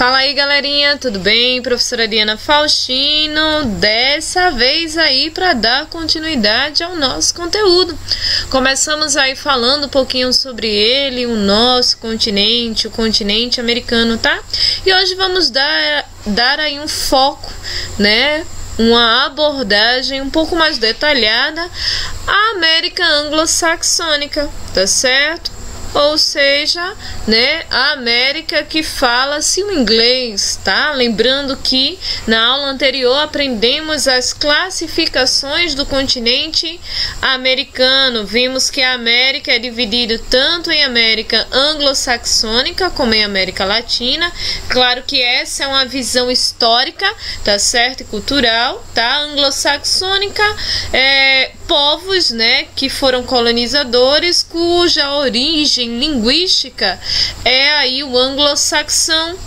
Fala aí, galerinha, tudo bem? Professora Diana Faustino, dessa vez aí para dar continuidade ao nosso conteúdo. Começamos aí falando um pouquinho sobre ele, o nosso continente, o continente americano, tá? E hoje vamos dar aí um foco, né? Uma abordagem um pouco mais detalhada à América anglo-saxônica, tá certo? Ou seja, né, a América que fala-se o inglês, tá? Lembrando que na aula anterior aprendemos as classificações do continente americano. Vimos que a América é dividida tanto em América anglo-saxônica como em América Latina. Claro que essa é uma visão histórica, tá certo? E cultural, tá? Anglo-saxônica povos, né, que foram colonizadores, cuja origem linguística é aí o anglo-saxão,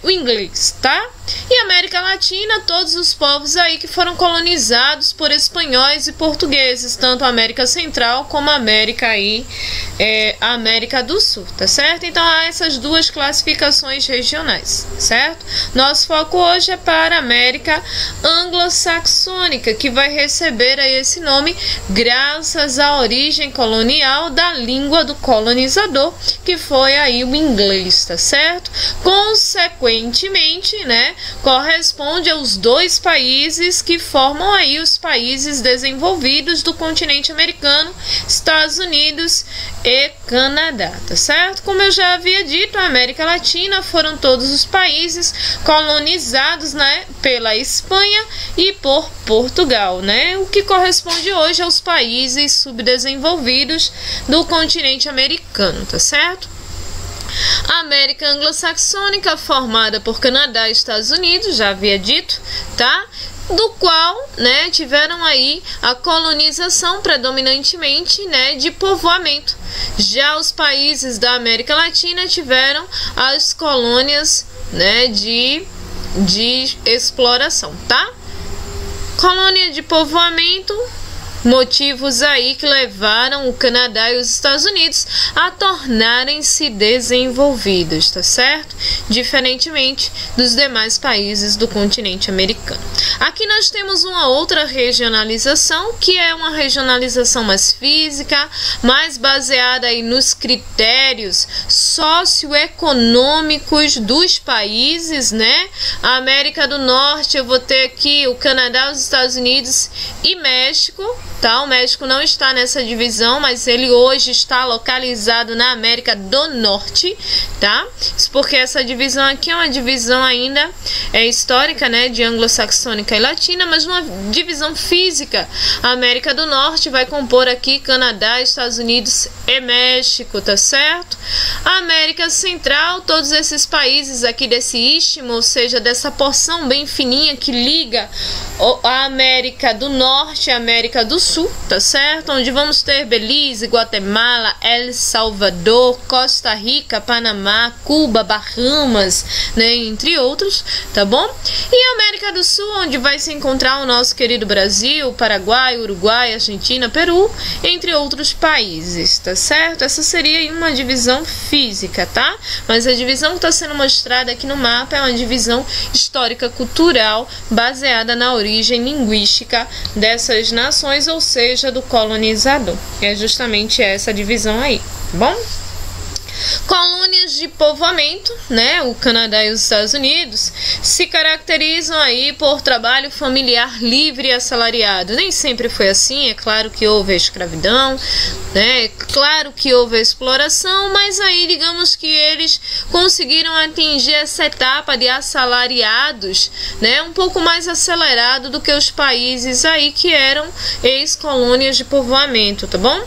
o inglês, tá? E América Latina, todos os povos aí que foram colonizados por espanhóis e portugueses, tanto a América Central como a América a América do Sul, tá certo? Então há essas duas classificações regionais, certo? Nosso foco hoje é para a América anglo-saxônica, que vai receber aí esse nome graças à origem colonial da língua do colonizador, que foi aí o inglês, tá certo? Consequentemente, né, corresponde aos dois países que formam aí os países desenvolvidos do continente americano, Estados Unidos e Canadá, tá certo? Como eu já havia dito, a América Latina foram todos os países colonizados, né, pela Espanha e por Portugal, né? O que corresponde hoje aos países subdesenvolvidos do continente americano, tá certo? A América anglo-saxônica, formada por Canadá e Estados Unidos, já havia dito, tá? Do qual, né, tiveram aí a colonização predominantemente, né, de povoamento. Já os países da América Latina tiveram as colônias, né, de exploração, tá? Colônia de povoamento, motivos aí que levaram o Canadá e os Estados Unidos a tornarem-se desenvolvidos, tá certo? Diferentemente dos demais países do continente americano. Aqui nós temos uma outra regionalização, que é uma regionalização mais física, mais baseada aí nos critérios socioeconômicos dos países, né? A América do Norte, eu vou ter aqui o Canadá, os Estados Unidos e México. Tá? O México não está nessa divisão, mas ele hoje está localizado na América do Norte, tá? Isso porque essa divisão aqui é uma divisão ainda histórica, né, de anglo-saxônica e latina, mas uma divisão física. A América do Norte vai compor aqui Canadá, Estados Unidos e México, tá certo? A América Central, todos esses países aqui desse istmo, ou seja, dessa porção bem fininha que liga a América do Norte e a América do Sul, tá certo? Onde vamos ter Belize, Guatemala, El Salvador, Costa Rica, Panamá, Cuba, Bahamas, né, entre outros, tá bom? E a América do Sul, onde vai se encontrar o nosso querido Brasil, Paraguai, Uruguai, Argentina, Peru, entre outros países, tá certo? Essa seria uma divisão física, tá? Mas a divisão que está sendo mostrada aqui no mapa é uma divisão histórica cultural baseada na origem linguística dessas nações, ou seja, do colonizador. É justamente essa divisão aí, tá bom? Colônias de povoamento, né? O Canadá e os Estados Unidos se caracterizam aí por trabalho familiar livre e assalariado. Nem sempre foi assim, é claro que houve a escravidão, né? É claro que houve a exploração, mas aí digamos que eles conseguiram atingir essa etapa de assalariados, né? Um pouco mais acelerado do que os países aí que eram ex-colônias de povoamento, tá bom?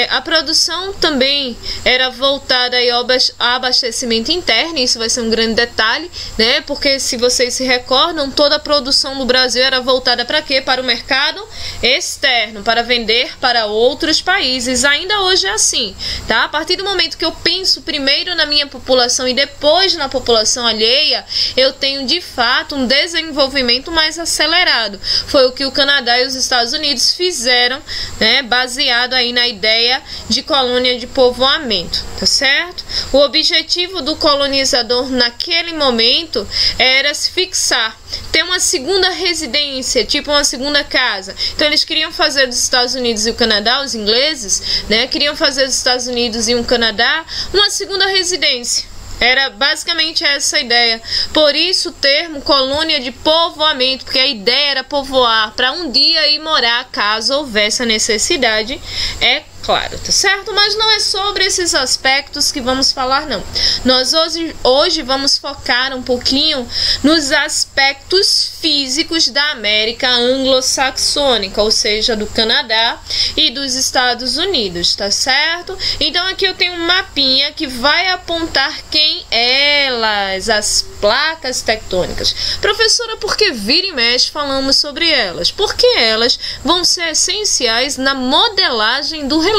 A produção também era voltada aí ao abastecimento interno, isso vai ser um grande detalhe, né? Porque se vocês se recordam, toda a produção no Brasil era voltada para quê? Para o mercado externo, para vender para outros países. Ainda hoje é assim, tá? A partir do momento que eu penso primeiro na minha população e depois na população alheia, eu tenho de fato um desenvolvimento mais acelerado. Foi o que o Canadá e os Estados Unidos fizeram, né? Baseado aí na ideia de colônia de povoamento. tá certo? O objetivo do colonizador naquele momento era se fixar, ter uma segunda residência, tipo uma segunda casa. Então eles queriam fazer dos Estados Unidos e o Canadá, os ingleses, né, queriam fazer dos Estados Unidos e o Canadá uma segunda residência. Era basicamente essa a ideia. Por isso o termo colônia de povoamento, porque a ideia era povoar para um dia ir morar caso houvesse a necessidade, é claro, tá certo? Mas não é sobre esses aspectos que vamos falar, não. Nós hoje vamos focar um pouquinho nos aspectos físicos da América anglo-saxônica, ou seja, do Canadá e dos Estados Unidos, tá certo? Então aqui eu tenho um mapinha que vai apontar quem elas, as placas tectônicas. Professora, por que vira e mexe falamos sobre elas? Porque elas vão ser essenciais na modelagem do relevo.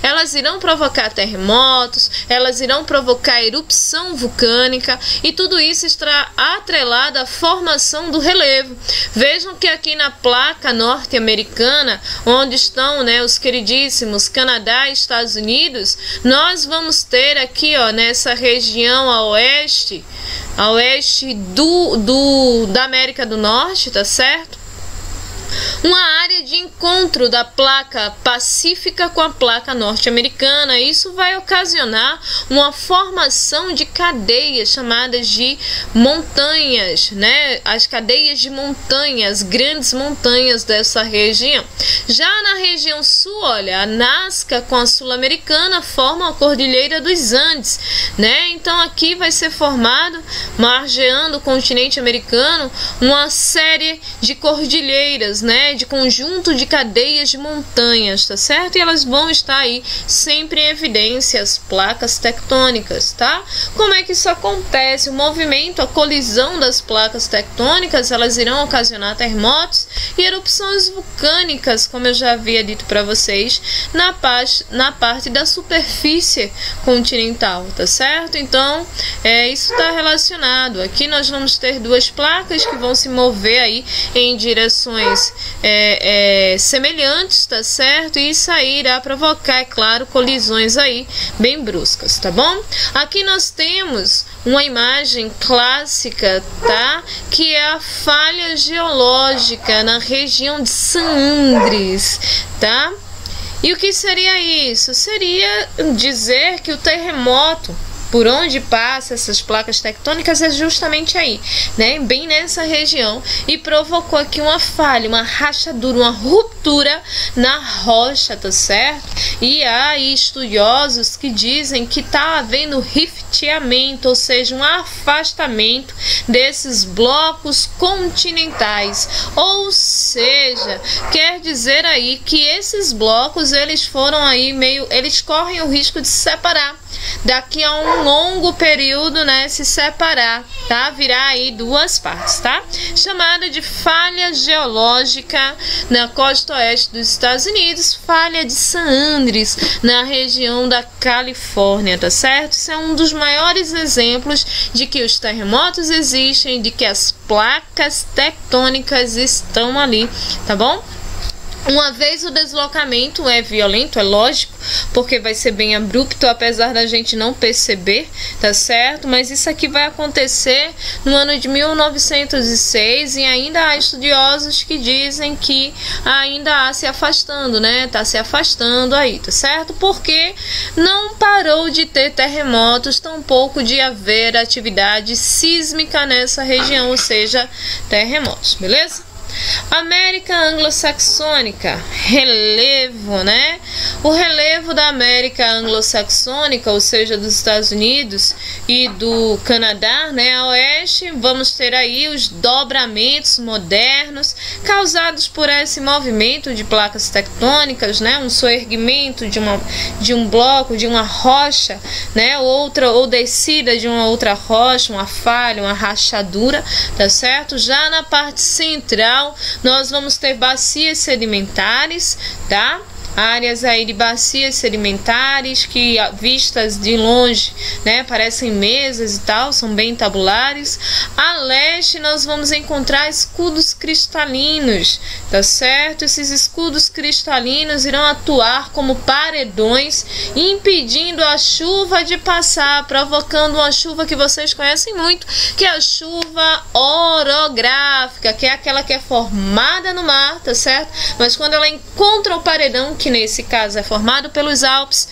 Elas irão provocar terremotos, elas irão provocar erupção vulcânica e tudo isso está atrelado à formação do relevo. Vejam que aqui na placa norte-americana, onde estão, né, os queridíssimos Canadá e Estados Unidos, nós vamos ter aqui, ó, nessa região a oeste da América do Norte, tá certo? Uma área de encontro da placa pacífica com a placa norte-americana. Isso vai ocasionar uma formação de cadeias chamadas de montanhas, né? As cadeias de montanhas, grandes montanhas dessa região. Já na região sul, olha, a Nazca com a sul-americana formam a Cordilheira dos Andes, né? Então aqui vai ser formado, margeando o continente americano, uma série de cordilheiras, né, de conjunto de cadeias de montanhas, tá certo? E elas vão estar aí sempre em evidência, as placas tectônicas, tá? Como é que isso acontece? O movimento, a colisão das placas tectônicas, elas irão ocasionar terremotos e erupções vulcânicas, como eu já havia dito para vocês, na parte da superfície continental, tá certo? Então, isso está relacionado. Aqui nós vamos ter duas placas que vão se mover aí em direções semelhantes, tá certo? E isso aí irá provocar, é claro, colisões aí bem bruscas, tá bom? Aqui nós temos uma imagem clássica, tá? Que é a falha geológica na região de San Andrés, tá? E o que seria isso? Seria dizer que o terremoto por onde passa essas placas tectônicas é justamente aí, né? Bem nessa região, e provocou aqui uma falha, uma rachadura, uma ruptura na rocha, tá certo? E há estudiosos que dizem que está havendo rifteamento, ou seja, um afastamento desses blocos continentais, ou seja, quer dizer aí que esses blocos eles foram aí eles correm o risco de se separar. Daqui a um longo período, né, se separar, tá? Virar aí duas partes, tá? Chamada de falha geológica na costa oeste dos Estados Unidos, falha de San Andrés, na região da Califórnia, tá certo? Isso é um dos maiores exemplos de que os terremotos existem, de que as placas tectônicas estão ali, tá bom? Uma vez o deslocamento é violento, é lógico, porque vai ser bem abrupto, apesar da gente não perceber, tá certo? Mas isso aqui vai acontecer no ano de 1906 e ainda há estudiosos que dizem que ainda há se afastando, né? Tá se afastando aí, tá certo? Porque não parou de ter terremotos, tampouco de haver atividade sísmica nessa região, ou seja, terremotos, beleza? América anglo-saxônica, relevo, né? O relevo da América anglo-saxônica, ou seja, dos Estados Unidos e do Canadá, né, a oeste, vamos ter aí os dobramentos modernos causados por esse movimento de placas tectônicas, né? Um soerguimento de um bloco, de uma rocha, né? Ou descida de uma outra rocha, uma falha, uma rachadura, tá certo? Já na parte central nós vamos ter bacias sedimentares, tá? áreas aí de bacias sedimentares que vistas de longe, né, parecem mesas e tal, são bem tabulares. A leste nós vamos encontrar escudos cristalinos, tá certo? Esses escudos cristalinos irão atuar como paredões, impedindo a chuva de passar, provocando uma chuva que vocês conhecem muito, que é a chuva orográfica, que é aquela que é formada no mar, tá certo? Mas quando ela encontra o paredão, que nesse caso é formado pelos Alpes,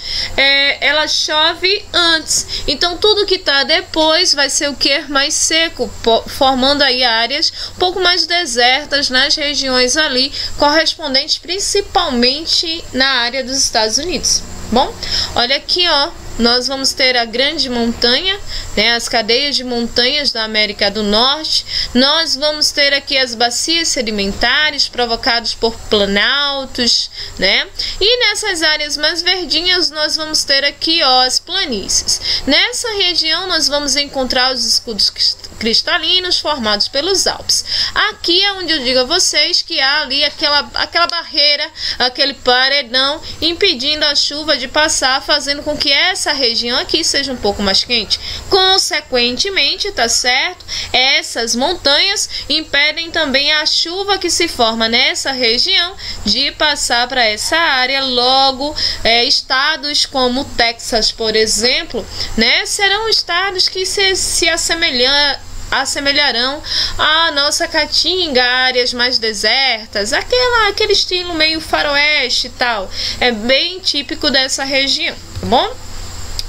ela chove antes. Então tudo que tá depois vai ser o que? Mais seco, formando aí áreas um pouco mais desertas nas regiões ali, correspondentes principalmente na área dos Estados Unidos. Bom, olha aqui, ó. Nós vamos ter a grande montanha, né, as cadeias de montanhas da América do Norte. Nós vamos ter aqui as bacias sedimentares provocadas por planaltos, né? E nessas áreas mais verdinhas nós vamos ter aqui, ó, as planícies. Nessa região nós vamos encontrar os escudos cristalinos formados pelos Alpes. Aqui é onde eu digo a vocês que há ali aquela barreira, aquele paredão impedindo a chuva de passar, fazendo com que essa região aqui seja um pouco mais quente. Consequentemente, tá certo? Essas montanhas impedem também a chuva que se forma nessa região de passar para essa área. Logo, estados como Texas, por exemplo, né, serão estados que se assemelharão à nossa Caatinga, áreas mais desertas, aquele estilo meio faroeste e tal. É bem típico dessa região, tá bom?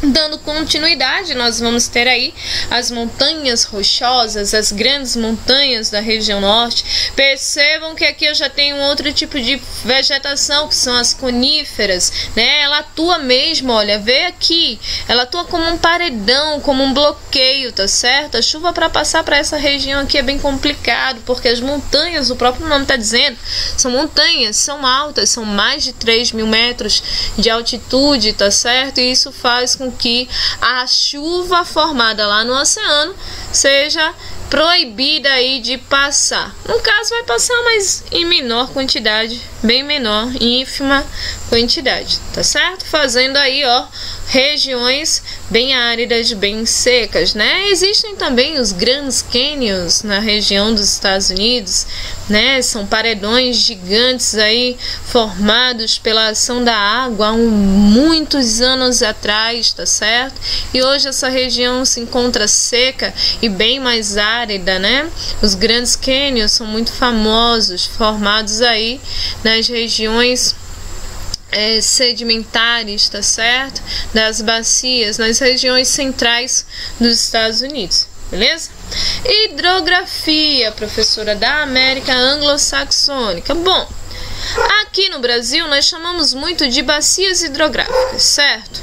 Dando continuidade, nós vamos ter aí as montanhas rochosas, as grandes montanhas da região norte. Percebam que aqui eu já tenho outro tipo de vegetação, que são as coníferas, né? Ela atua mesmo, olha, vê aqui, ela atua como um paredão, como um bloqueio, tá certo? A chuva para passar para essa região aqui é bem complicado, porque as montanhas, o próprio nome está dizendo, são montanhas, são altas, são mais de 3.000 metros de altitude, tá certo? E isso faz com que a chuva formada lá no oceano seja proibida aí de passar. No caso vai passar, mas em menor quantidade, bem menor, ínfima quantidade, tá certo? Fazendo aí, ó, regiões bem áridas, bem secas, né? Existem também os Grand Canyons na região dos Estados Unidos, né? São paredões gigantes aí formados pela ação da água há muitos anos atrás, tá certo? E hoje essa região se encontra seca e bem mais árida, né? Os Grand Canyons são muito famosos, formados aí nas regiões sedimentares, tá certo? Das bacias, nas regiões centrais dos Estados Unidos, beleza? Hidrografia, professora, da América anglo-saxônica. Bom, aqui no Brasil nós chamamos muito de bacias hidrográficas, certo?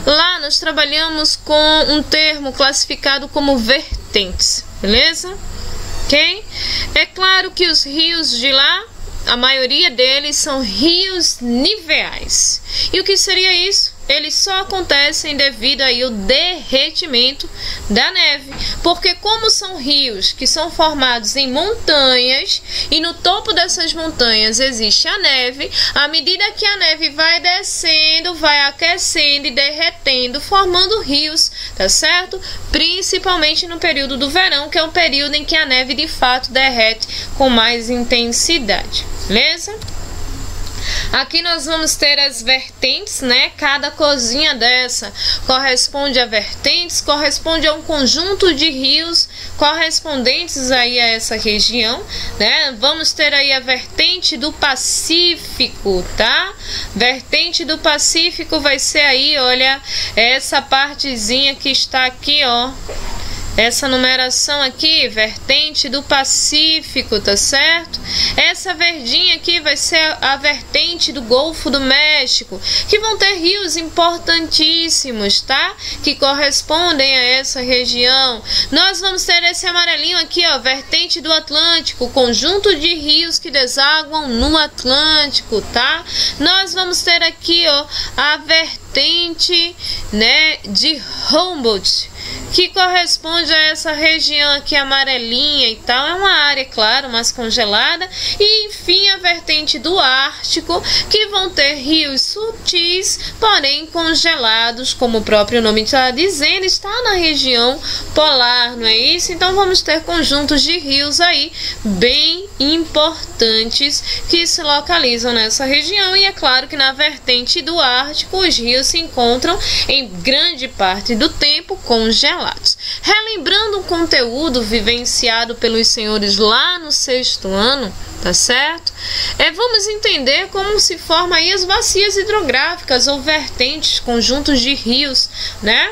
Lá nós trabalhamos com um termo classificado como vertentes, beleza? Ok? É claro que os rios de lá, a maioria deles são rios niveais. E o que seria isso? Eles só acontecem devido aí ao derretimento da neve, porque como são rios que são formados em montanhas e no topo dessas montanhas existe a neve, à medida que a neve vai descendo, vai aquecendo e derretendo, formando rios, tá certo? Principalmente no período do verão, que é o período em que a neve de fato derrete com mais intensidade, beleza? Aqui nós vamos ter as vertentes, né? Cada cozinha dessa corresponde a vertentes, corresponde a um conjunto de rios correspondentes aí a essa região, né? Vamos ter aí a vertente do Pacífico, tá? Vertente do Pacífico vai ser aí, olha, essa partezinha que está aqui, ó. Essa numeração aqui, vertente do Pacífico, tá certo? Essa verdinha aqui vai ser a vertente do Golfo do México, que vão ter rios importantíssimos, tá? Que correspondem a essa região. Nós vamos ter esse amarelinho aqui, ó, vertente do Atlântico, conjunto de rios que desaguam no Atlântico, tá? Nós vamos ter aqui, ó, a vertente, né, de Humboldt, que corresponde a essa região aqui amarelinha e tal, é uma área, claro, mais congelada. E enfim, a vertente do Ártico, que vão ter rios sutis, porém congelados, como o próprio nome está dizendo, está na região polar, não é isso? Então vamos ter conjuntos de rios aí bem importantes que se localizam nessa região. E é claro que na vertente do Ártico os rios se encontram em grande parte do tempo congelados. Relembrando um conteúdo vivenciado pelos senhores lá no 6º ano, tá certo? Vamos entender como se formam aí as bacias hidrográficas ou vertentes, conjuntos de rios, né?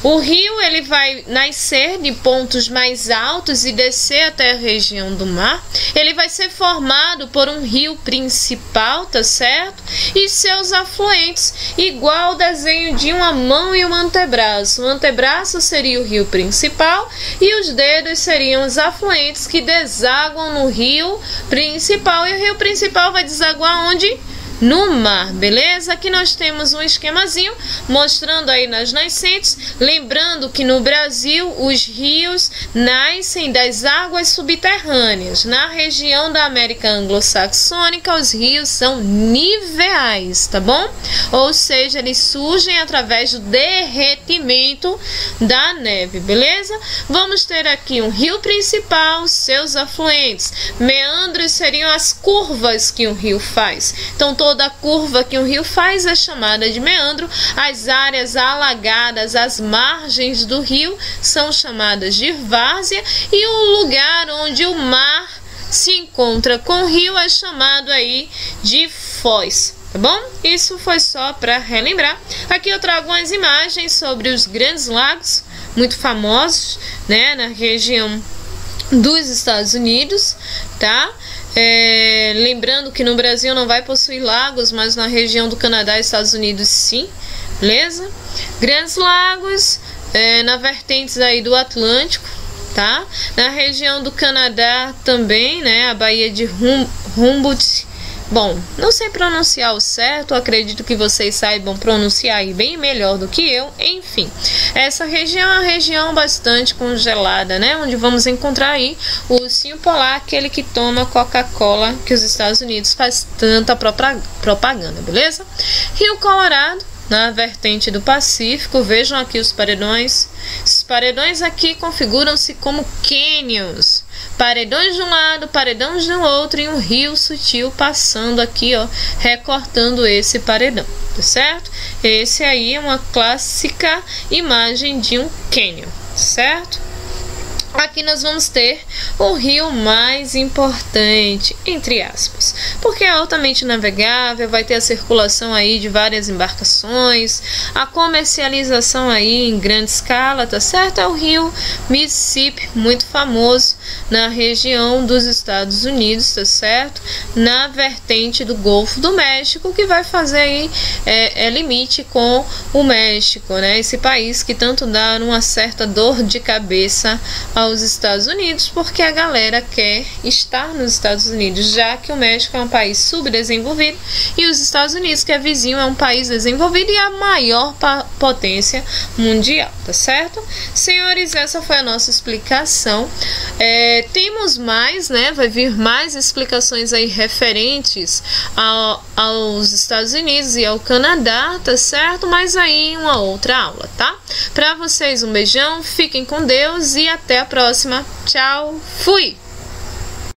O rio ele vai nascer de pontos mais altos e descer até a região do mar. Ele vai ser formado por um rio principal, tá certo? E seus afluentes, igual ao desenho de uma mão e um antebraço. O antebraço seria o rio principal e os dedos seriam os afluentes que desaguam no rio principal. E o rio principal vai desaguar onde? No mar, beleza? Aqui nós temos um esquemazinho mostrando aí nas nascentes, lembrando que no Brasil os rios nascem das águas subterrâneas. Na região da América anglo-saxônica os rios são niveais, tá bom? Ou seja, eles surgem através do derretimento da neve, beleza? Vamos ter aqui um rio principal, seus afluentes. Meandros seriam as curvas que um rio faz. Então toda curva que um rio faz é chamada de meandro. As áreas alagadas, as margens do rio, são chamadas de várzea. E o lugar onde o mar se encontra com o rio é chamado aí de foz. Tá bom? Isso foi só para relembrar. Aqui eu trago umas imagens sobre os grandes lagos, muito famosos, né, na região dos Estados Unidos, tá? Lembrando que no Brasil não vai possuir lagos, mas na região do Canadá e Estados Unidos sim, beleza? Grandes lagos na vertentes aí do Atlântico, tá? Na região do Canadá também, né? A Baía de Humboldt. Bom, não sei pronunciar o certo, acredito que vocês saibam pronunciar aí bem melhor do que eu. Enfim, essa região é uma região bastante congelada, né? Onde vamos encontrar aí o ursinho polar, aquele que toma Coca-Cola, que os Estados Unidos faz tanta propaganda, beleza? Rio Colorado, na vertente do Pacífico, vejam aqui os paredões. Os paredões aqui configuram-se como cânions. Paredões de um lado, paredões do outro e um rio sutil passando aqui, ó, recortando esse paredão, tá certo? Esse aí é uma clássica imagem de um cânion, certo? Aqui nós vamos ter o rio mais importante, entre aspas, porque é altamente navegável, vai ter a circulação aí de várias embarcações, a comercialização aí em grande escala, tá certo? É o rio Mississippi, muito famoso na região dos Estados Unidos, tá certo? Na vertente do Golfo do México, que vai fazer aí limite com o México, né? Esse país que tanto dá uma certa dor de cabeça aos Estados Unidos, porque a galera quer estar nos Estados Unidos, já que o México é um país subdesenvolvido e os Estados Unidos, que é vizinho, é um país desenvolvido e a maior potência mundial, tá certo? Senhores, essa foi a nossa explicação. Temos mais, né? Vai vir mais explicações aí referentes aos Estados Unidos e ao Canadá, tá certo? Mas aí em uma outra aula, tá? Para vocês um beijão, fiquem com Deus e até a próxima. Tchau, fui!